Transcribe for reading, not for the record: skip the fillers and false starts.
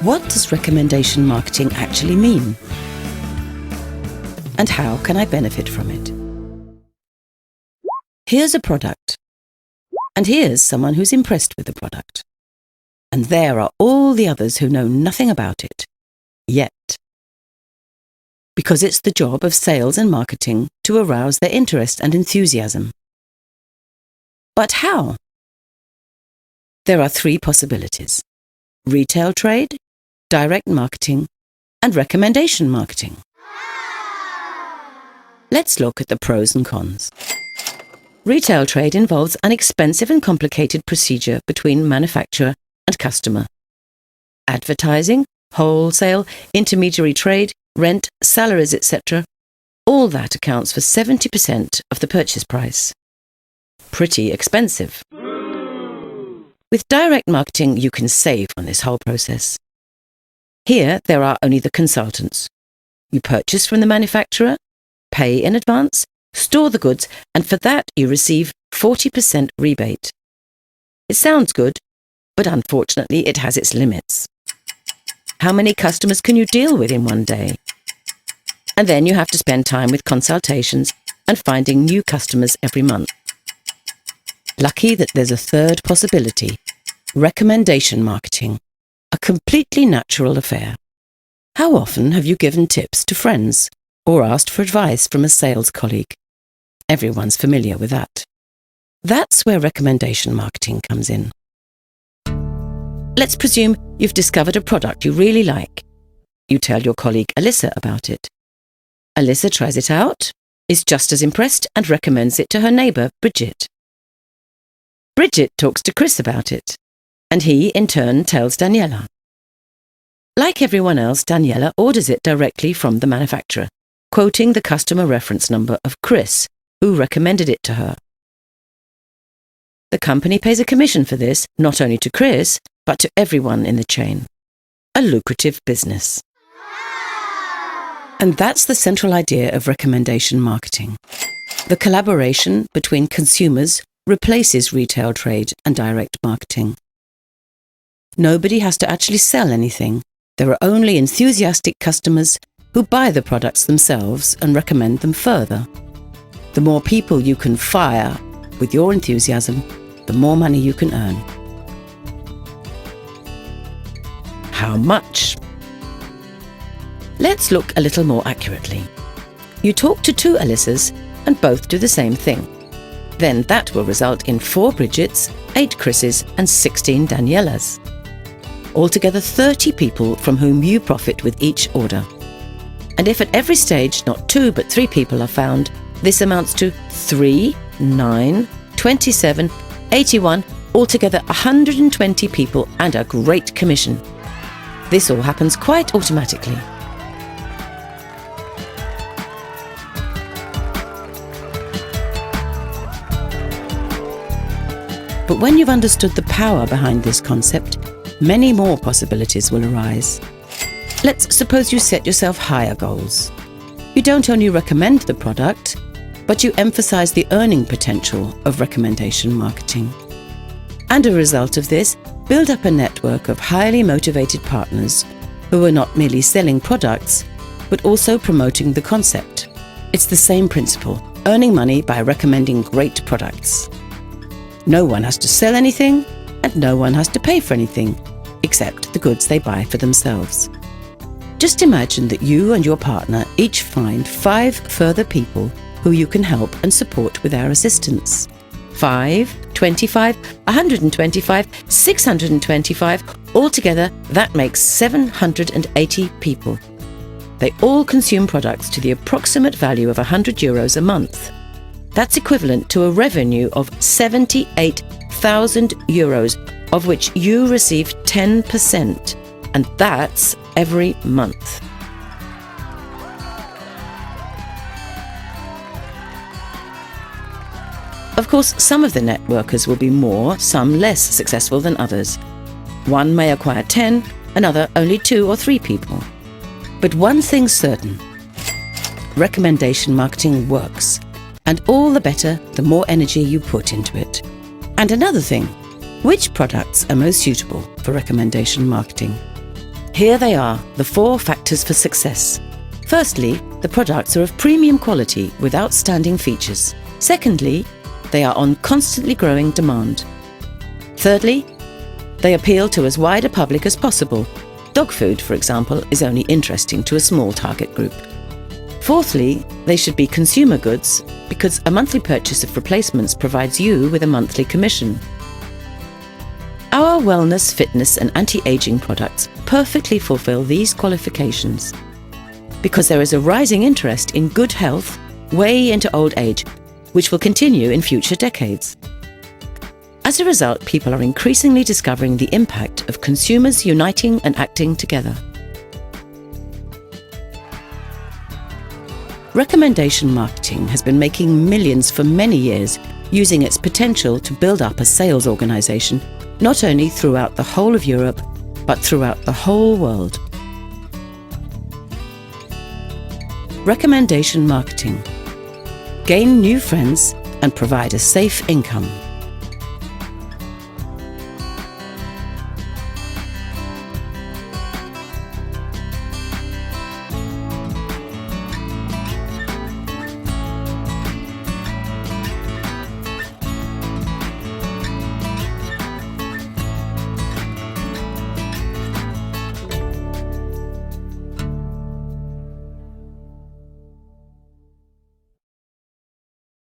What does recommendation marketing actually mean? And how can I benefit from it? Here's a product. And here's someone who's impressed with the product. And there are all the others who know nothing about it. Yet. Because it's the job of sales and marketing to arouse their interest and enthusiasm. But how? There are 3 possibilities: retail trade, direct marketing, and recommendation marketing. Let's look at the pros and cons. Retail trade involves an expensive and complicated procedure between manufacturer and customer. Advertising, wholesale, intermediary trade, rent, salaries, etc. All that accounts for 70% of the purchase price. Pretty expensive. With direct marketing, you can save on this whole process. Here, there are only the consultants. You purchase from the manufacturer, pay in advance, store the goods, and for that you receive 40% rebate. It sounds good, but unfortunately it has its limits. How many customers can you deal with in one day? And then you have to spend time with consultations and finding new customers every month. Lucky that there's a third possibility: recommendation marketing, a completely natural affair. How often have you given tips to friends or asked for advice from a sales colleague? Everyone's familiar with that. That's where recommendation marketing comes in. Let's presume you've discovered a product you really like. You tell your colleague Alyssa about it. Alyssa tries it out, is just as impressed, and recommends it to her neighbour, Bridget. Bridget talks to Chris about it, and he, in turn, tells Daniela. Like everyone else, Daniela orders it directly from the manufacturer, quoting the customer reference number of Chris, who recommended it to her. The company pays a commission for this, not only to Chris, but to everyone in the chain. A lucrative business. And that's the central idea of recommendation marketing. The collaboration between consumers replaces retail trade and direct marketing. Nobody has to actually sell anything. There are only enthusiastic customers who buy the products themselves and recommend them further. The more people you can fire with your enthusiasm, the more money you can earn. How much? Let's look a little more accurately. You talk to 2 Alyssas and both do the same thing. Then that will result in 4 Bridgets, 8 Chris's and 16 Danielas. Altogether 30 people from whom you profit with each order. And if at every stage not 2 but 3 people are found, this amounts to 3, 9, 27, 81, altogether 120 people and a great commission. This all happens quite automatically. But when you've understood the power behind this concept, many more possibilities will arise. Let's suppose you set yourself higher goals. You don't only recommend the product, but you emphasize the earning potential of recommendation marketing. And a result of this, build up a network of highly motivated partners who are not merely selling products, but also promoting the concept. It's the same principle, earning money by recommending great products. No one has to sell anything, and no one has to pay for anything, except the goods they buy for themselves. Just imagine that you and your partner each find 5 further people who you can help and support with their assistance. 5, 25, 125, 625, altogether that makes 780 people. They all consume products to the approximate value of €100 a month. That's equivalent to a revenue of €78,000, of which you receive 10%, and that's every month. Of course, some of the networkers will be more, some less successful than others. One may acquire 10, another only 2 or 3 people. But one thing's certain: recommendation marketing works. And all the better, the more energy you put into it. And another thing, which products are most suitable for recommendation marketing? Here they are, the 4 factors for success. Firstly, the products are of premium quality with outstanding features. Secondly, they are on constantly growing demand. Thirdly, they appeal to as wide a public as possible. Dog food, for example, is only interesting to a small target group. Fourthly, they should be consumer goods because a monthly purchase of replacements provides you with a monthly commission. Our wellness, fitness and anti-aging products perfectly fulfill these qualifications because there is a rising interest in good health way into old age, which will continue in future decades. As a result, people are increasingly discovering the impact of consumers uniting and acting together. Recommendation marketing has been making millions for many years, using its potential to build up a sales organization, not only throughout the whole of Europe, but throughout the whole world. Recommendation marketing. Gain new friends and provide a safe income.